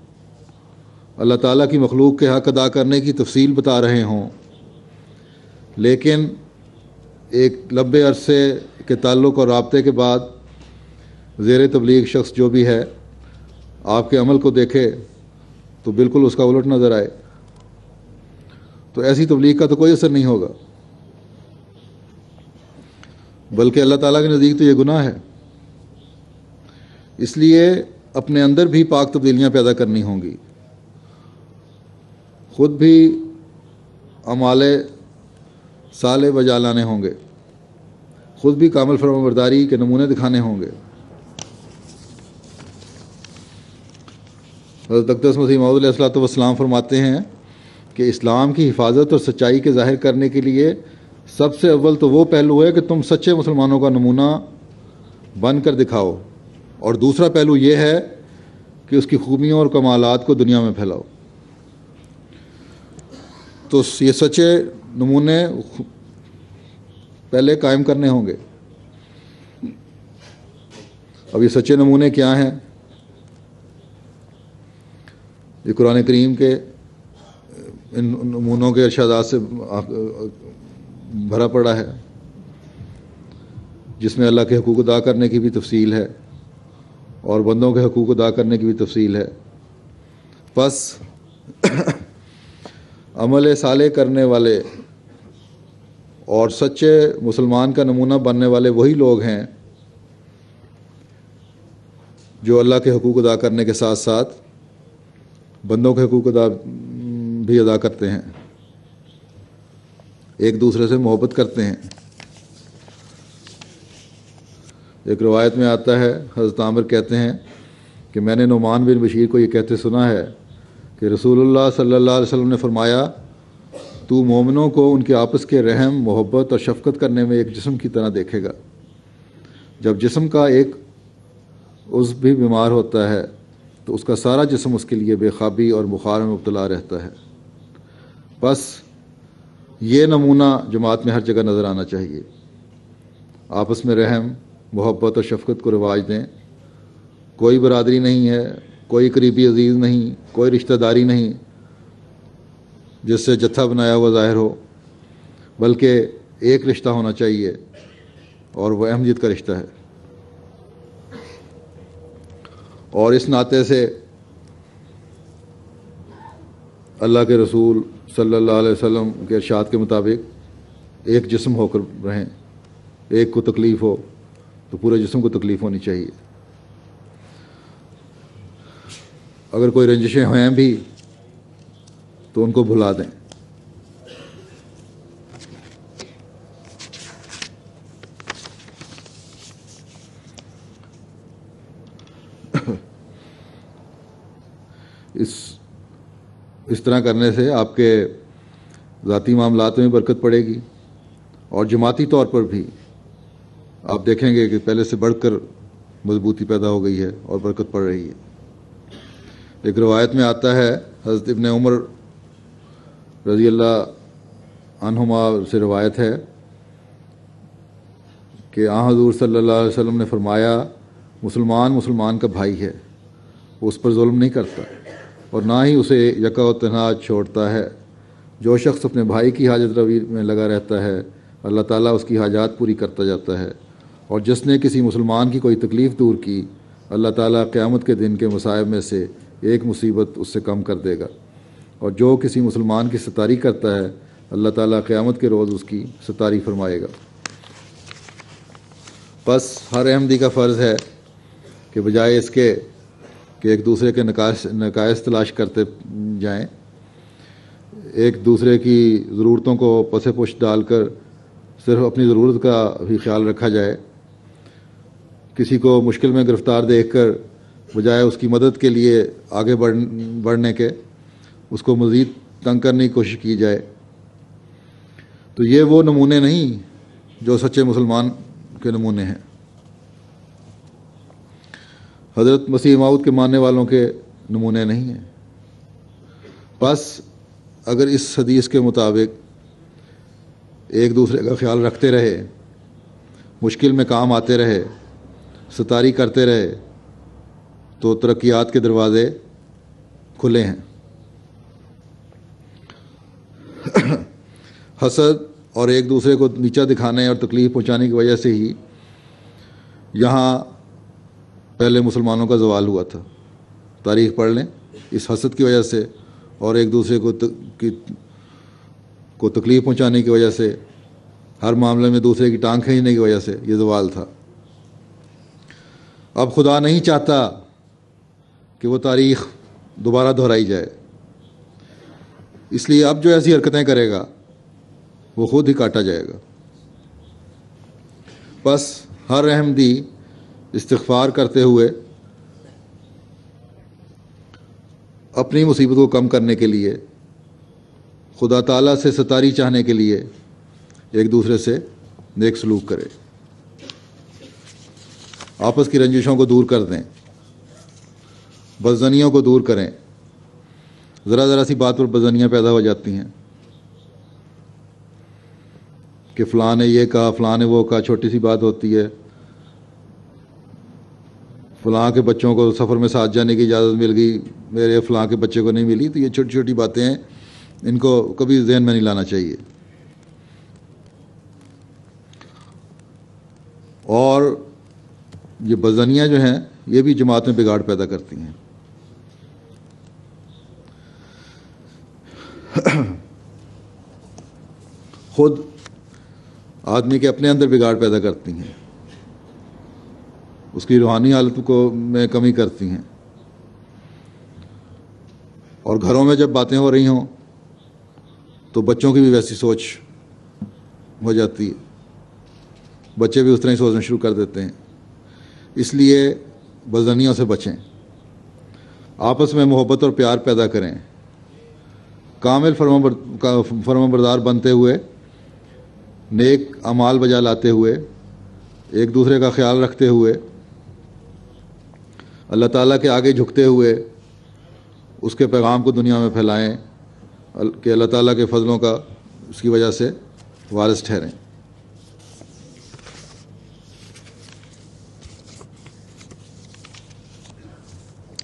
اللہ تعالیٰ کی مخلوق کے حق ادا کرنے کی تفصیل بتا رہے ہوں، لیکن ایک لمبے عرصے کے تعلق اور رابطے کے بعد زیر تبلیغ شخص جو بھی ہے آپ کے عمل کو دیکھے تو بالکل اس کا الٹ نظر آئے، تو ایسی تبلیغ کا تو کوئی اثر نہیں ہوگا، بلکہ اللہ تعالیٰ کے نزدیک تو یہ گناہ ہے۔ اس لیے اپنے اندر بھی پاک تبدیلیاں پیدا کرنی ہوں گی، خود بھی اعمال صالح بجا لانے ہوں گے، خود بھی کامل فرمانبرداری کے نمونے دکھانے ہوں گے۔ حضرت اقدس مسیح موعود علیہ الصلوۃ والسلام فرماتے ہیں کہ اسلام کی حفاظت اور سچائی کے ظاہر کرنے کے لیے سب سے اول تو وہ پہلو ہے کہ تم سچے مسلمانوں کا نمونہ بن کر دکھاؤ، اور دوسرا پہلو یہ ہے کہ اس کی خوبیوں اور کمالات کو دنیا میں پھیلاؤ۔ تو یہ سچے نمونے پہلے قائم کرنے ہوں گے۔ اب یہ سچے نمونے کیا ہیں؟ یہ قرآن کریم کے ان نمونوں کے ارشادات سے بھرا پڑا ہے، جس میں اللہ کے حقوق ادا کرنے کی بھی تفصیل ہے اور بندوں کے حقوق ادا کرنے کی بھی تفصیل ہے۔ پس عمل صالح کرنے والے اور سچے مسلمان کا نمونہ بننے والے وہی لوگ ہیں جو اللہ کے حقوق ادا کرنے کے ساتھ ساتھ بندوں کے حقوق بھی ادا کرتے ہیں، ایک دوسرے سے محبت کرتے ہیں۔ ایک روایت میں آتا ہے، حضرت عامر کہتے ہیں کہ میں نے نعمان بن بشیر کو یہ کہتے سنا ہے کہ رسول اللہ صلی اللہ علیہ وسلم نے فرمایا، تو مومنوں کو ان کے آپس کے رحم، محبت اور شفقت کرنے میں ایک جسم کی طرح دیکھے گا۔ جب جسم کا ایک عضو بھی بیمار ہوتا ہے تو اس کا سارا جسم اس کے لیے بے خوابی اور بخار میں مبتلا رہتا ہے۔ بس یہ نمونہ جماعت میں ہر جگہ نظر آنا چاہیے۔ آپس میں رحم، محبت اور شفقت کو رواج دیں۔ کوئی برادری نہیں ہے، کوئی قریبی عزیز نہیں، کوئی رشتہ داری نہیں جس سے جتھا بنایا ہوا ظاہر ہو، بلکہ ایک رشتہ ہونا چاہیے اور وہ احمدیت کا رشتہ ہے۔ اور اس ناطے سے اللہ کے رسول صلی اللہ علیہ وسلم کے ارشاد کے مطابق ایک جسم ہو کر رہیں۔ ایک کو تکلیف ہو تو پورے جسم کو تکلیف ہونی چاہیے۔ اگر کوئی رنجشیں ہیں بھی تو ان کو بھلا دیں۔ اس طرح کرنے سے آپ کے ذاتی معاملات میں برکت پڑے گی اور جماعتی طور پر بھی آپ دیکھیں گے کہ پہلے سے بڑھ کر مضبوطی پیدا ہو گئی ہے اور برکت پڑ رہی ہے۔ ایک روایت میں آتا ہے، حضرت ابن عمر رضی اللہ عنہما سے روایت ہے کہ حضور صلی اللہ علیہ وسلم نے فرمایا، مسلمان کا بھائی ہے، وہ اس پر ظلم نہیں کرتا اور نہ ہی اسے یکا و تنہا چھوڑتا ہے۔ جو شخص اپنے بھائی کی حاجت روی میں لگا رہتا ہے، اللہ تعالیٰ اس کی حاجات پوری کرتا جاتا ہے، اور جس نے کسی مسلمان کی کوئی تکلیف دور کی، اللہ تعالیٰ قیامت کے دن کے مصائب میں سے ایک مصیبت اس سے کم کر دے گا، اور جو کسی مسلمان کی ستاری کرتا ہے، اللہ تعالیٰ قیامت کے روز اس کی ستاری فرمائے گا۔ بس ہر احمدی کا فرض ہے کہ بجائے اس کے کہ ایک دوسرے کے نقائص تلاش کرتے جائیں، ایک دوسرے کی ضرورتوں کو پس پشت ڈال کر صرف اپنی ضرورت کا بھی خیال رکھا جائے۔ کسی کو مشکل میں گرفتار دیکھ کر بجائے اس کی مدد کے لیے آگے بڑھنے کے اس کو مزید تنگ کرنے کی کوشش کی جائے، تو یہ وہ نمونے نہیں جو سچے مسلمان کے نمونے ہیں، حضرت مسیح موعود کے ماننے والوں کے نمونے نہیں ہیں۔ بس اگر اس حدیث کے مطابق ایک دوسرے کا خیال رکھتے رہے، مشکل میں کام آتے رہے، ستاری کرتے رہے، تو ترقیات کے دروازے کھلے ہیں۔ حسد اور ایک دوسرے کو نیچا دکھانے اور تکلیف پہنچانے کی وجہ سے ہی یہاں پہلے مسلمانوں کا زوال ہوا تھا۔ تاریخ پڑھ لیں، اس حسد کی وجہ سے اور ایک دوسرے کو تکلیف پہنچانے کی وجہ سے، ہر معاملے میں دوسرے کی ٹانگ کھینچنے کی وجہ سے یہ زوال تھا۔ اب خدا نہیں چاہتا کہ وہ تاریخ دوبارہ دہرائی جائے، اس لیے اب جو ایسی حرکتیں کرے گا وہ خود ہی کاٹا جائے گا۔ بس ہر احمدی استغفار کرتے ہوئے اپنی مصیبت کو کم کرنے کے لیے، خدا تعالیٰ سے ستاری چاہنے کے لیے ایک دوسرے سے نیک سلوک کرے، آپس کی رنجشوں کو دور کر دیں، بدظنیوں کو دور کریں۔ ذرا ذرا سی بات پر بدظنیاں پیدا ہو جاتی ہیں کہ فلاں نے یہ کہا، فلاں نے وہ کہا، چھوٹی سی بات ہوتی ہے، فلاں کے بچوں کو سفر میں ساتھ جانے کی اجازت مل گئی، میرے فلاں کے بچے کو نہیں ملی۔ تو یہ چھوٹی چھوٹی باتیں ہیں، ان کو کبھی ذہن میں نہیں لانا چاہیے۔ اور یہ بدظنیاں جو ہیں یہ بھی جماعت میں بگاڑ پیدا کرتی ہیں۔ خود آدمی کے اپنے اندر بگاڑ پیدا کرتی ہیں، اس کی روحانی حالت کو میں کمی کرتی ہیں، اور گھروں میں جب باتیں ہو رہی ہوں تو بچوں کی بھی ویسی سوچ ہو جاتی ہے، بچے بھی اس طرح ہی سوچنا شروع کر دیتے ہیں۔ اس لیے بدظنیوں سے بچیں، آپس میں محبت اور پیار پیدا کریں، کامل فرمانبردار بنتے ہوئے، نیک اعمال بجا لاتے ہوئے، ایک دوسرے کا خیال رکھتے ہوئے، اللہ تعالیٰ کے آگے جھکتے ہوئے اس کے پیغام کو دنیا میں پھیلائیں کہ اللہ تعالیٰ کے فضلوں کا اس کی وجہ سے وارث ٹھہریں۔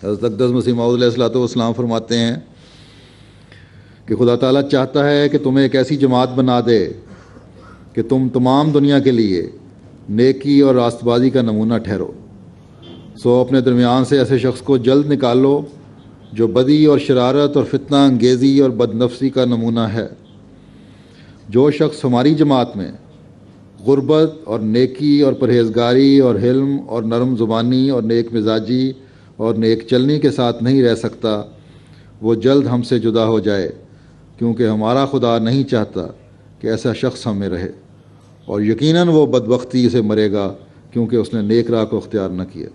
حضرت اقدس مسیح موعود علیہ الصلوۃ والسلام فرماتے ہیں کہ خدا تعالیٰ چاہتا ہے کہ تمہیں ایک ایسی جماعت بنا دے کہ تم تمام دنیا کے لیے نیکی اور راست بازی کا نمونہ ٹھہرو، سو اپنے درمیان سے ایسے شخص کو جلد نکال لو جو بدی اور شرارت اور فتنہ انگیزی اور بد نفسی کا نمونہ ہے۔ جو شخص ہماری جماعت میں غربت اور نیکی اور پرہیزگاری اور حلم اور نرم زبانی اور نیک مزاجی اور نیک چلنی کے ساتھ نہیں رہ سکتا، وہ جلد ہم سے جدا ہو جائے، کیونکہ ہمارا خدا نہیں چاہتا کہ ایسا شخص ہم میں رہے، اور یقیناً وہ بدبختی سے مرے گا کیونکہ اس نے نیک راہ کو اختیار نہ کیا۔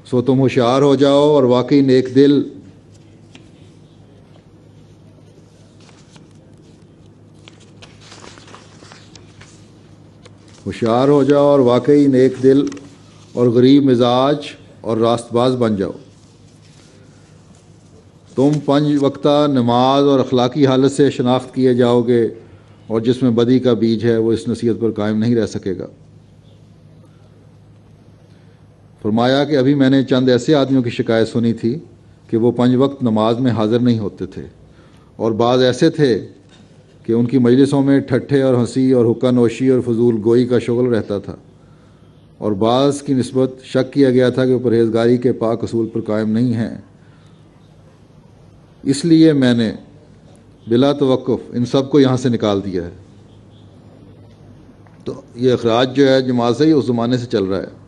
سو تم ہوشیار ہو جاؤ اور واقعی نیک دل اور غریب مزاج اور راست باز بن جاؤ۔ تم 5 وقتہ نماز اور اخلاقی حالت سے شناخت کیے جاؤ گے، اور جس میں بدی کا بیج ہے وہ اس نصیحت پر قائم نہیں رہ سکے گا۔ فرمایا کہ ابھی میں نے چند ایسے آدمیوں کی شکایت سنی تھی کہ وہ 5 وقت نماز میں حاضر نہیں ہوتے تھے، اور بعض ایسے تھے کہ ان کی مجلسوں میں ٹھٹھے اور ہنسی اور حقہ نوشی اور فضول گوئی کا شغل رہتا تھا، اور بعض کی نسبت شک کیا گیا تھا کہ وہ پرہیزگاری کے پاک اصول پر قائم نہیں ہیں۔ اس لیے میں نے بلا توقف ان سب کو یہاں سے نکال دیا ہے۔ تو یہ اخراج جو ہے جماعت سے ہی اس زمانے سے چل رہا ہے۔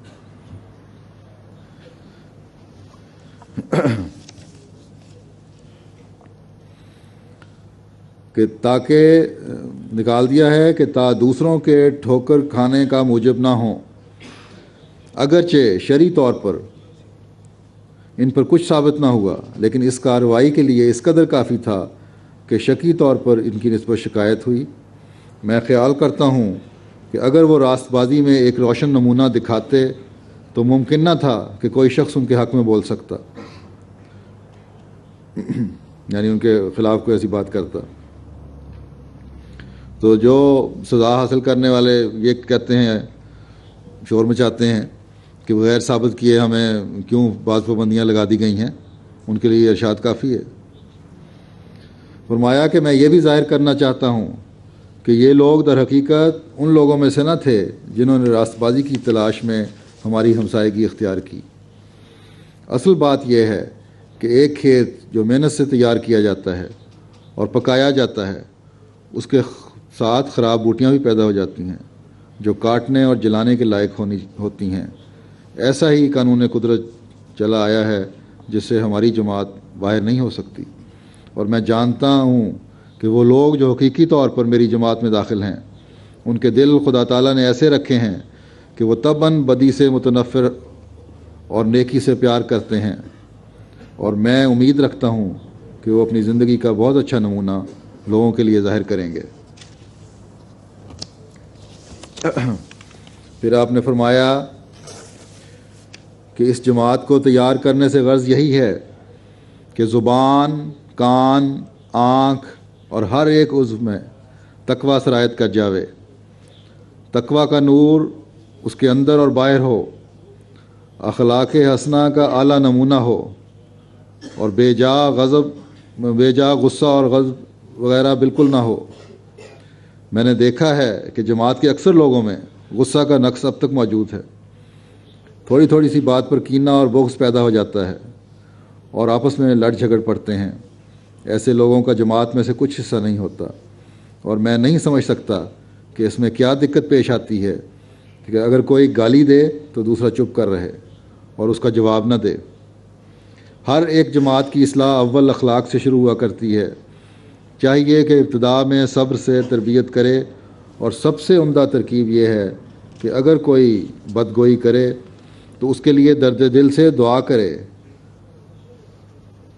کہ تاکہ نکال دیا ہے کہ تا دوسروں کے ٹھوکر کھانے کا موجب نہ ہوں، اگرچہ شرعی طور پر ان پر کچھ ثابت نہ ہوا، لیکن اس کارروائی کے لیے اس قدر کافی تھا کہ شکی طور پر ان کی نسبت شکایت ہوئی۔ میں خیال کرتا ہوں کہ اگر وہ راست بازی میں ایک روشن نمونہ دکھاتے تو ممکن نہ تھا کہ کوئی شخص ان کے حق میں بول سکتا، یعنی ان کے خلاف کوئی ایسی بات کرتا۔ تو جو سزا حاصل کرنے والے یہ کہتے ہیں، شور مچاتے ہیں کہ بغیر ثابت کیے ہمیں کیوں بعض پابندیاں لگا دی گئی ہیں، ان کے لیے ارشاد کافی ہے۔ فرمایا کہ میں یہ بھی ظاہر کرنا چاہتا ہوں کہ یہ لوگ در حقیقت ان لوگوں میں سے نہ تھے جنہوں نے راست بازی کی تلاش میں ہماری ہمسائیگی اختیار کی۔ اصل بات یہ ہے کہ ایک کھیت جو محنت سے تیار کیا جاتا ہے اور پکایا جاتا ہے، اس کے ساتھ خراب بوٹیاں بھی پیدا ہو جاتی ہیں جو کاٹنے اور جلانے کے لائق ہوتی ہیں۔ ایسا ہی قانون قدرت چلا آیا ہے جس سے ہماری جماعت باہر نہیں ہو سکتی، اور میں جانتا ہوں کہ وہ لوگ جو حقیقی طور پر میری جماعت میں داخل ہیں، ان کے دل خدا تعالیٰ نے ایسے رکھے ہیں کہ وہ طبعاً بدی سے متنفر اور نیکی سے پیار کرتے ہیں، اور میں امید رکھتا ہوں کہ وہ اپنی زندگی کا بہت اچھا نمونہ لوگوں کے لیے ظاہر کریں گے۔ پھر آپ نے فرمایا کہ اس جماعت کو تیار کرنے سے غرض یہی ہے کہ زبان، کان، آنکھ اور ہر ایک عضو میں تقویٰ سرایت کر جاوے، تقویٰ کا نور اس کے اندر اور باہر ہو، اخلاق حسنہ کا اعلیٰ نمونہ ہو، اور بے جا غصہ اور غضب وغیرہ بالکل نہ ہو۔ میں نے دیکھا ہے کہ جماعت کے اکثر لوگوں میں غصہ کا نقص اب تک موجود ہے، تھوڑی تھوڑی سی بات پر کینہ اور بغض پیدا ہو جاتا ہے اور آپس میں لڑ جھگڑ پڑتے ہیں۔ ایسے لوگوں کا جماعت میں سے کچھ حصہ نہیں ہوتا، اور میں نہیں سمجھ سکتا کہ اس میں کیا دقت پیش آتی ہے کہ اگر کوئی گالی دے تو دوسرا چپ کر رہے اور اس کا جواب نہ دے۔ ہر ایک جماعت کی اصلاح اول اخلاق سے شروع ہوا کرتی ہے۔ چاہیے کہ ابتدا میں صبر سے تربیت کرے، اور سب سے عمدہ ترکیب یہ ہے کہ اگر کوئی بدگوئی کرے تو اس کے لیے درد دل سے دعا کرے۔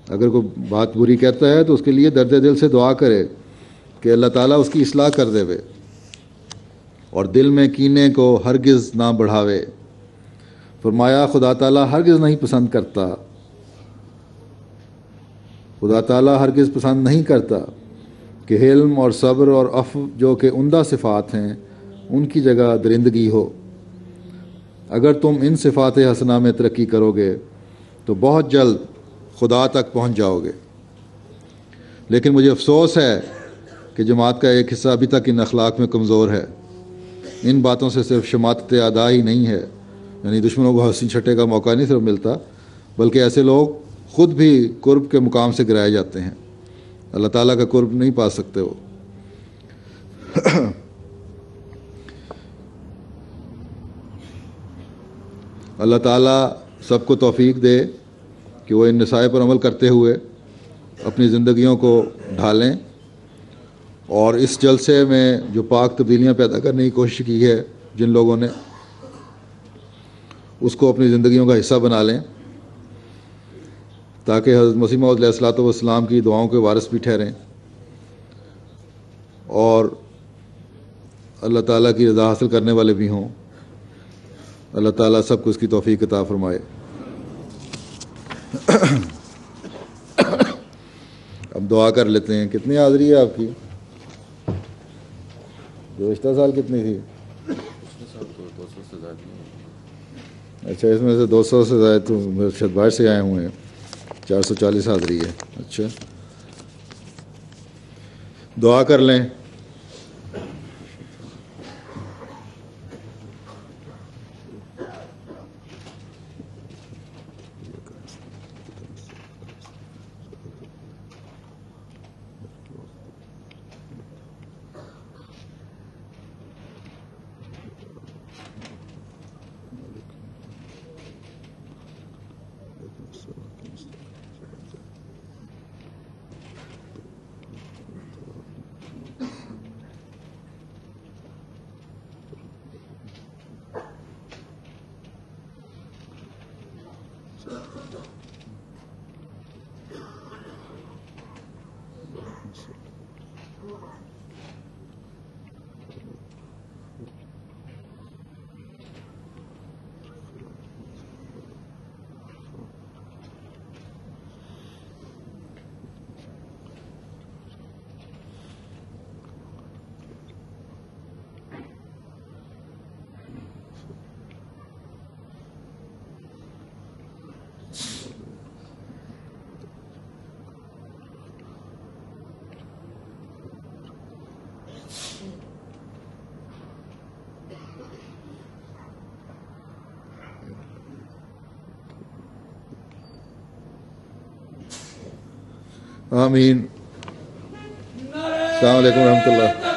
اگر کوئی بات بری کہتا ہے تو اس کے لیے درد دل سے دعا کرے کہ اللہ تعالیٰ اس کی اصلاح کر دے وے، اور دل میں کینے کو ہرگز نہ بڑھاوے۔ فرمایا خدا تعالیٰ ہرگز نہیں پسند کرتا، خدا تعالیٰ ہرگز پسند نہیں کرتا کہ حلم اور صبر اور عفو جو کہ عمدہ صفات ہیں ان کی جگہ درندگی ہو۔ اگر تم ان صفات حسنہ میں ترقی کرو گے تو بہت جلد خدا تک پہنچ جاؤ گے۔ لیکن مجھے افسوس ہے کہ جماعت کا ایک حصہ ابھی تک ان اخلاق میں کمزور ہے۔ ان باتوں سے صرف شماتت اعداء ہی نہیں ہے، یعنی دشمنوں کو حسین چھٹے کا موقع نہیں صرف ملتا، بلکہ ایسے لوگ خود بھی قرب کے مقام سے گرائے جاتے ہیں، اللہ تعالیٰ کا قرب نہیں پا سکتے وہ۔ اللہ تعالیٰ سب کو توفیق دے کہ وہ ان نصائح پر عمل کرتے ہوئے اپنی زندگیوں کو ڈھالیں، اور اس جلسے میں جو پاک تبدیلیاں پیدا کرنے کی کوشش کی ہے جن لوگوں نے، اس کو اپنی زندگیوں کا حصہ بنا لیں، تاکہ حضرت مسیح موعود علیہ الصلوۃ والسلام کی دعاؤں کے وارث بھی ٹھہریں اور اللہ تعالیٰ کی رضا حاصل کرنے والے بھی ہوں۔ اللہ تعالیٰ سب کو اس کی توفیق عطا فرمائے۔ اب دعا کر لیتے ہیں۔ کتنی حاضری ہے آپ کی؟ گزشتہ سال کتنی تھی؟ اچھا، اس میں سے 200 سے زائد تو شاید باہر سے آئے ہوئے ہیں، 440 حاضری ہے۔ اچھا، دعا کر لیں۔ آمین۔ السلام علیکم ورحمۃ اللہ۔